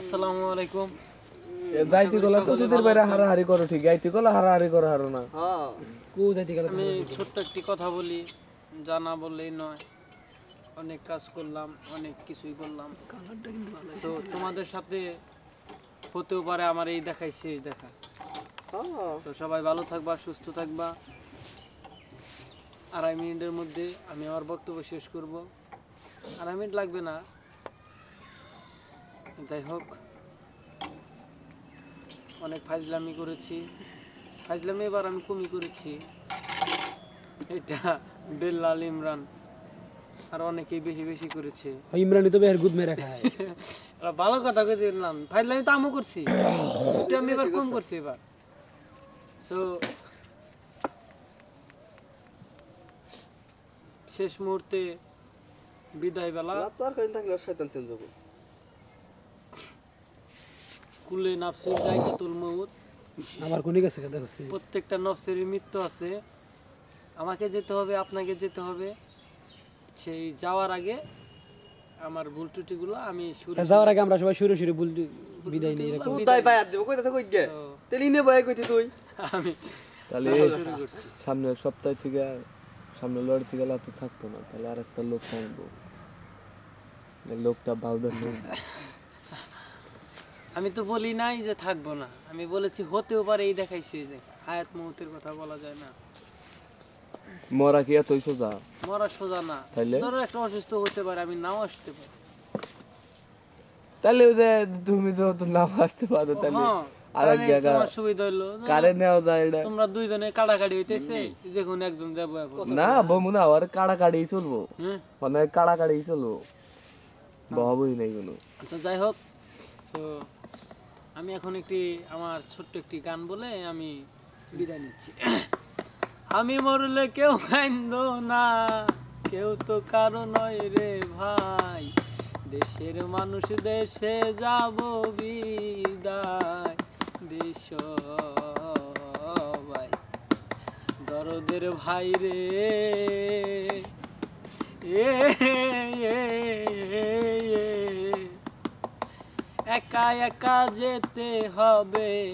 আসসালামু আলাইকুম। যাইতে গলা তো তোদের বাইরে হারাহারি করো ঠিক যাইতে গলা হারাহারি করো হারো না হ্যাঁ কো যাইতে গেলে আমি ছোট্ট একটি কথা বলি, জানা বললেই নয়। অনেক কাজ করলাম, অনেক কিছুই করলাম। তো তোমাদের সাথে হতেও পারে আমার এই দেখাই শেষ দেখা। হ্যাঁ তো সবাই ভালো থাকবা, সুস্থ থাকবা। 2.5 মিনিটের মধ্যে আমি আমার বক্তব্য শেষ করব। 2.5 মিনিট লাগবে না। যাই হোক, অনেক ফাজলামি করেছি। ফাজলামি এবার আমি কমই করেছি। এটা বেল্লাল ইমরান আর অনেকেই বেশি বেশি করেছে। ইমরানি তো বের গুদ মেরে খায় এরা ভালো কথা কই দিলাম, ফাজলামি তো আমিও করছি, এটা আমি এবার কম করছি এবার। সো শেষ মুহূর্তে বিদায় বেলা, তো আর কদিন থাকলে শয়তান চেঞ্জ হবে। কুলে নাফসের জায়গাতুল মউত। আবার কোনি গেছে কথা হচ্ছে প্রত্যেকটা নফসের মৃত্যু আছে। আমাকে যেতে হবে, আপনাকে যেতে হবে। সেই যাওয়ার আগে আমার ভুল ত্রুটিগুলো আমি যাওয়ার আগে আমরা সবাই শুরু শুরু বিদায় নেই এরকম উদাই পাই আর দেব কইতাছ কই গে তেলি নে বয় কইতি তুই আমি তাহলে শুরু করছি। সামনের সপ্তাহ থেকে সামনে লড় থেকে তো থাকতো না, তাহলে আরেকটা লোক আনবো, লোকটা বাউদার নেই। আমি তো বলি নাই যে থাকবো না, আমি বলেছি হতেও পারে এই দেখাই শেষ দেখা। হায়াত মৌতের কথা বলা যায় না, মরা কি এতই সোজা? মরা সোজা না। তাইলে? ধরো একটা অসুস্থ হতে পারে, আমি নাও আসতে পারি। তাহলে ওই যে তুমি তো নাম আসতে পারো, তাহলে হ্যাঁ, আরেক তাহলে জায়গা তোমার সুবিধা হলো। কারে নেওয়া যায় এটা তোমরা দুইজনে কাড়াকাড়ি হইতেছে, যে কোনো একজন যাবো। না বমু না, আর কাড়াকাড়ি চলবো, হ্যাঁ, অনেক কাড়াকাড়ি চলবো, বহাবই নাই কোনো। আচ্ছা যাই হোক। তো আমি এখন একটি আমার ছোট্ট একটি গান বলে আমি বিদায় নিচ্ছি। আমি মরলে কেউ কান্দো না, কেউ তো কারো নয় রে ভাই। দেশের মানুষ দেশে যাব বিদায়, দেশ ভাই দরদের ভাই রে। এ একা একা যেতে হবে।